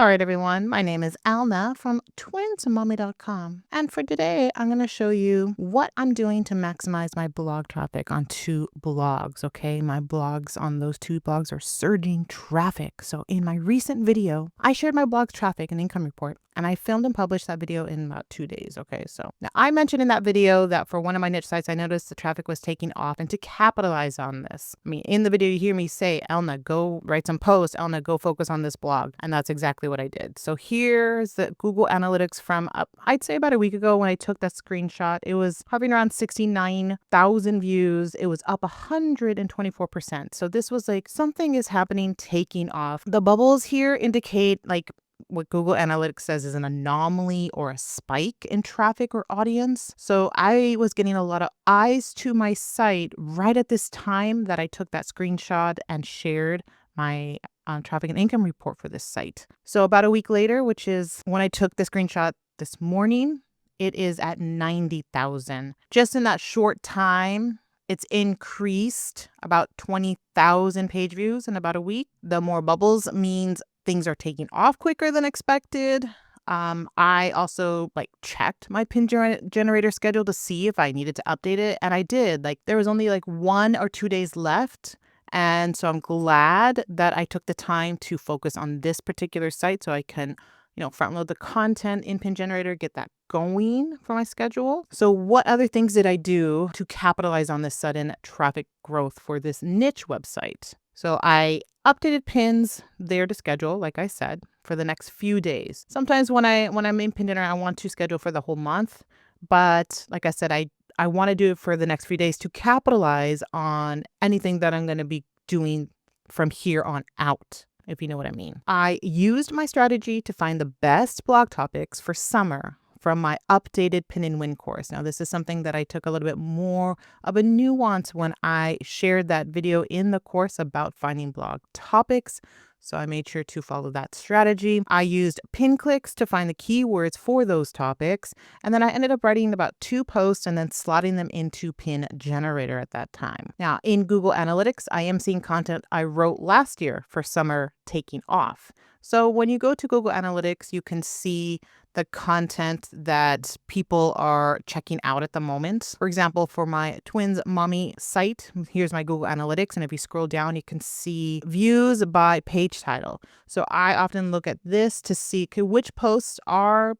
All right, everyone. My name is Alna from twinsmommy.com. And for today, I'm going to show you what I'm doing to maximize my blog traffic on two blogs. Okay, my blogs on those two blogs are surging traffic. So in my recent video, I shared my blog's traffic and income report, and I filmed and published that video in about 2 days. Okay, so now I mentioned in that video that for one of my niche sites, I noticed the traffic was taking off, and to capitalize on this, I mean, in the video, you hear me say, Elna, go write some posts. Elna, go focus on this blog. And that's exactly what I did. So here's the Google Analytics from I'd say about a week ago when I took that screenshot. It was hovering around 69,000 views. It was up 124%. So this was like something is happening, taking off. The bubbles here indicate like what Google Analytics says is an anomaly or a spike in traffic or audience. So I was getting a lot of eyes to my site right at this time that I took that screenshot and shared my traffic and income report for this site. So about a week later, which is when I took the screenshot this morning, it is at 90,000. Just in that short time, it's increased about 20,000 page views in about a week. The more bubbles means things are taking off quicker than expected. I also checked my pin generator schedule to see if I needed to update it. And I did. There was only 1 or 2 days left. And so I'm glad that I took the time to focus on this particular site so I can, front load the content in pin generator, get that going for my schedule. So what other things did I do to capitalize on this sudden traffic growth for this niche website? So I updated pins there to schedule, like I said, for the next few days. Sometimes when I'm in pin generator, I want to schedule for the whole month. But like I said, I want to do it for the next few days to capitalize on anything that I'm going to be doing from here on out, if you know what I mean. I used my strategy to find the best blog topics for summer from my updated Pin and Win course. Now, this is something that I took a little bit more of a nuance when I shared that video in the course about finding blog topics. So I made sure to follow that strategy. I used pin clicks to find the keywords for those topics. And then I ended up writing about 2 posts and then slotting them into pin generator at that time. Now in Google Analytics, I am seeing content I wrote last year for summer taking off. So when you go to Google Analytics, you can see the content that people are checking out at the moment. For example, for my Twins Mommy site, here's my Google Analytics. And if you scroll down, you can see views by page title. So I often look at this to see which posts are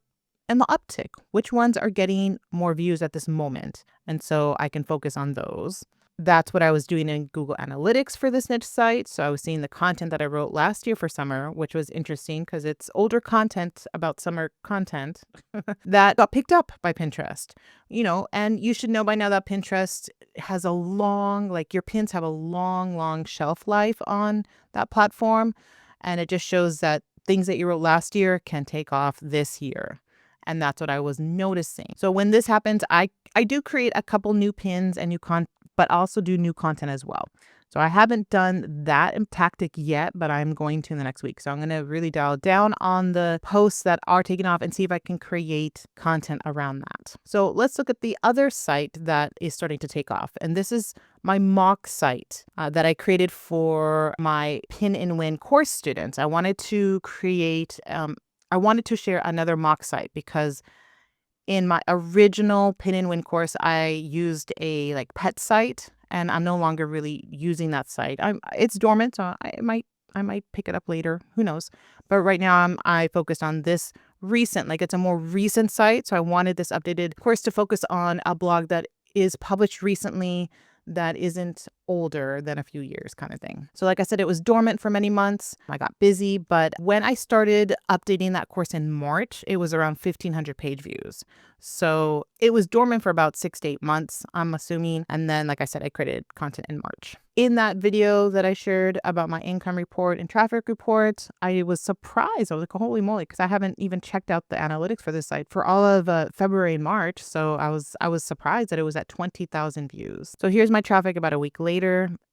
in the uptick, which ones are getting more views at this moment. And so I can focus on those. That's what I was doing in Google Analytics for this niche site. So I was seeing the content that I wrote last year for summer, which was interesting because it's older content about summer content that got picked up by Pinterest, and you should know by now that Pinterest has a long, your pins have a long shelf life on that platform. And it just shows that things that you wrote last year can take off this year. And that's what I was noticing. So when this happens, I do create a couple new pins and new content, but also do new content as well. So I haven't done that tactic yet, but I'm going to in the next week. So I'm going to really dial down on the posts that are taking off and see if I can create content around that. So let's look at the other site that is starting to take off. And this is my mock site that I created for my Pin and Win course students. I wanted to share another mock site because in my original Pin and Win course, I used a pet site, and I'm no longer really using that site. It's dormant, so I might pick it up later. Who knows? But right now I focused on this recent, it's a more recent site. So I wanted this updated course to focus on a blog that is published recently that isn't older than a few years kind of thing. So like I said, it was dormant for many months. I got busy, but when I started updating that course in March, it was around 1,500 page views. So it was dormant for about 6 to 8 months, I'm assuming. And then, like I said, I created content in March. In that video that I shared about my income report and traffic report, I was surprised. I was like, holy moly, because I haven't even checked out the analytics for this site for all of February and March. So I was surprised that it was at 20,000 views. So here's my traffic about a week later.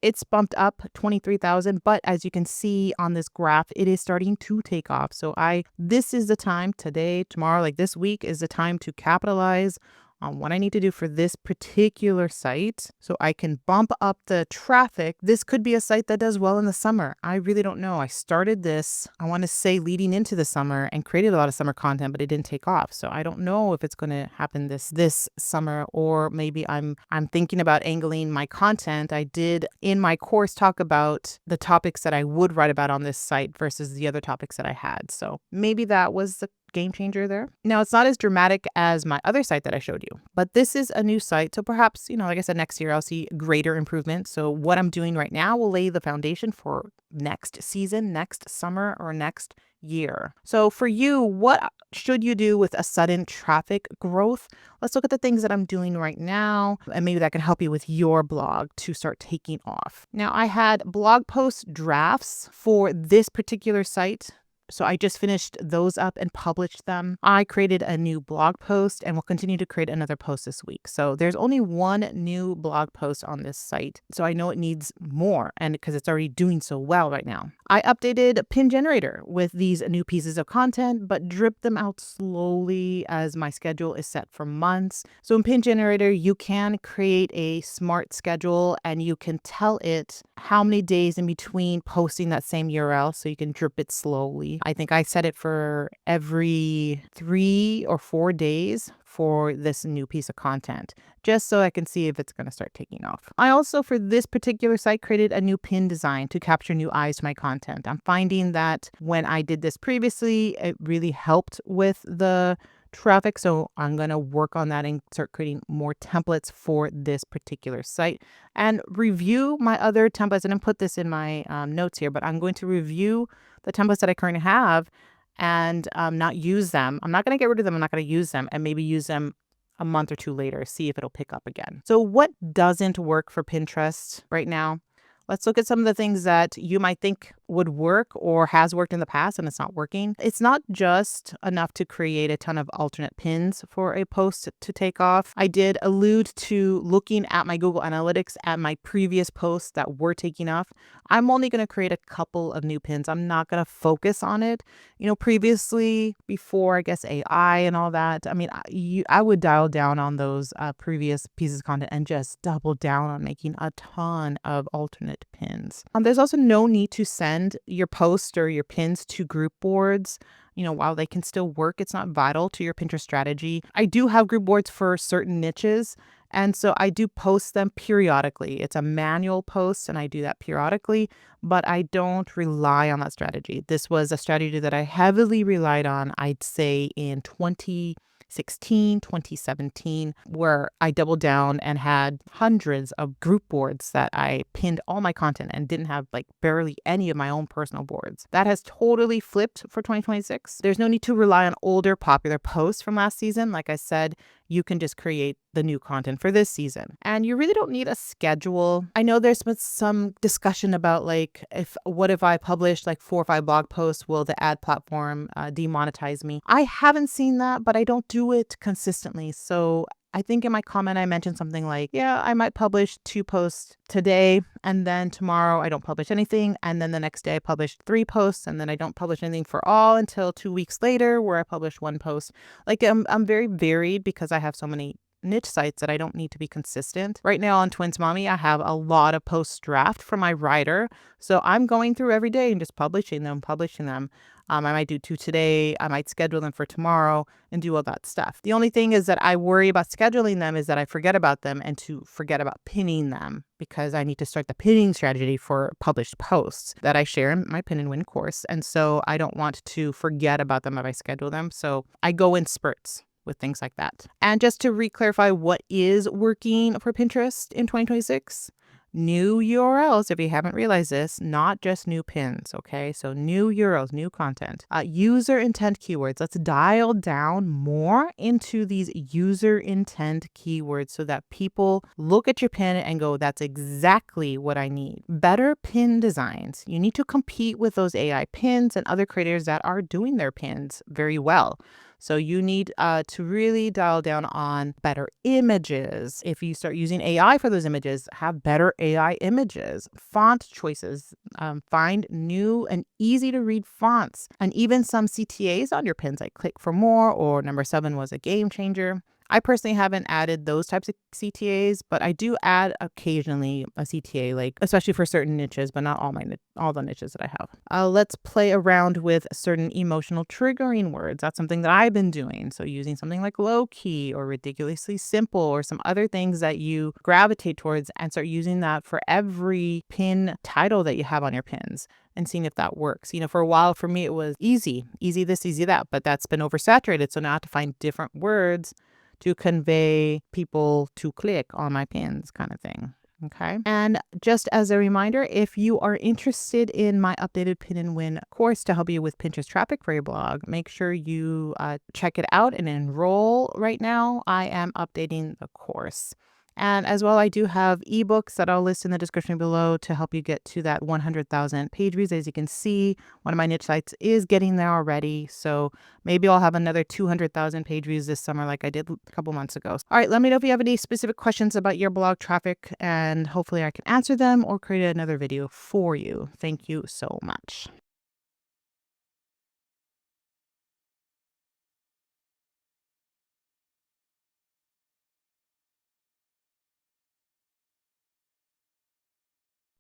It's bumped up 23,000, but as you can see on this graph, it is starting to take off. So this is the time today, tomorrow, this week is the time to capitalize on what I need to do for this particular site so I can bump up the traffic. This could be a site that does well in the summer. I really don't know. I started this, I want to say, leading into the summer and created a lot of summer content, but it didn't take off. So I don't know if it's going to happen this summer, or maybe I'm thinking about angling my content. I did in my course talk about the topics that I would write about on this site versus the other topics that I had. So maybe that was the game changer there. Now, it's not as dramatic as my other site that I showed you, but this is a new site. So perhaps, like I said, next year I'll see greater improvement. So what I'm doing right now will lay the foundation for next season, next summer, or next year. So for you, what should you do with a sudden traffic growth? Let's look at the things that I'm doing right now, and maybe that can help you with your blog to start taking off. Now, I had blog post drafts for this particular site. So I just finished those up and published them. I created a new blog post and will continue to create another post this week. So there's only one new blog post on this site. So I know it needs more, and because it's already doing so well right now. I updated Pin Generator with these new pieces of content, but dripped them out slowly as my schedule is set for months. So in Pin Generator, you can create a smart schedule and you can tell it how many days in between posting that same URL, so you can drip it slowly. I think I set it for every 3 or 4 days for this new piece of content, just so I can see if it's going to start taking off. I also, for this particular site, created a new pin design to capture new eyes to my content. I'm finding that when I did this previously, it really helped with the traffic. So I'm going to work on that and start creating more templates for this particular site and review my other templates. I didn't put this in my notes here, but I'm going to review the templates that I currently have and not use them. I'm not going to get rid of them. I'm not going to use them, and maybe use them a month or two later, see if it'll pick up again. So what doesn't work for Pinterest right now? Let's look at some of the things that you might think would work or has worked in the past and it's not working. It's not just enough to create a ton of alternate pins for a post to take off. I did allude to looking at my Google Analytics at my previous posts that were taking off. I'm only going to create a couple of new pins. I'm not going to focus on it. Previously, before, I guess, AI and all that, I would dial down on those previous pieces of content and just double down on making a ton of alternate pins. There's also no need to send your posts or your pins to group boards. While they can still work, it's not vital to your Pinterest strategy. I do have group boards for certain niches, and so I do post them periodically. It's a manual post, and I do that periodically, but I don't rely on that strategy. This was a strategy that I heavily relied on, I'd say, in 2016, 2017, where I doubled down and had hundreds of group boards that I pinned all my content and didn't have barely any of my own personal boards. That has totally flipped for 2026. There's no need to rely on older popular posts from last season. Like I said, you can just create the new content for this season. And you really don't need a schedule. I know there's been some discussion about what if I publish 4 or 5 blog posts, will the ad platform demonetize me? I haven't seen that, but I don't do it consistently. So I think in my comment, I mentioned something like, yeah, I might publish 2 posts today, and then tomorrow I don't publish anything. And then the next day I publish 3 posts, and then I don't publish anything for all until 2 weeks later, where I publish 1 post. I'm very varied because I have so many niche sites that I don't need to be consistent. Right now on Twins Mommy, I have a lot of posts draft from my writer. So I'm going through every day and just publishing them. I might do 2 today. I might schedule them for tomorrow and do all that stuff. The only thing is that I worry about scheduling them is that I forget about them and to forget about pinning them, because I need to start the pinning strategy for published posts that I share in my Pin and Win course. And so I don't want to forget about them if I schedule them. So I go in spurts with things like that. And just to re-clarify what is working for Pinterest in 2026, new URLs, if you haven't realized this, not just new pins, okay? So new URLs, new content, user intent keywords. Let's dial down more into these user intent keywords so that people look at your pin and go, that's exactly what I need. Better pin designs. You need to compete with those AI pins and other creators that are doing their pins very well. So you need to really dial down on better images. If you start using AI for those images, have better AI images, font choices, find new and easy to read fonts, and even some CTAs on your pins, like click for more or number 7 was a game changer. I personally haven't added those types of CTAs, but I do add occasionally a CTA, like especially for certain niches, but not all the niches that I have. Let's play around with certain emotional triggering words. That's something that I've been doing. So using something like low key or ridiculously simple or some other things that you gravitate towards, and start using that for every pin title that you have on your pins and seeing if that works. For a while for me, it was easy this, easy that, but that's been oversaturated. So now I have to find different words to convey people to click on my pins, kind of thing. Okay. And just as a reminder, if you are interested in my updated Pin and Win course to help you with Pinterest traffic for your blog, make sure you check it out and enroll right now. I am updating the course. And as well, I do have ebooks that I'll list in the description below to help you get to that 100,000 page views. As you can see, one of my niche sites is getting there already. So maybe I'll have another 200,000 page views this summer like I did a couple months ago. All right, let me know if you have any specific questions about your blog traffic, and hopefully I can answer them or create another video for you. Thank you so much.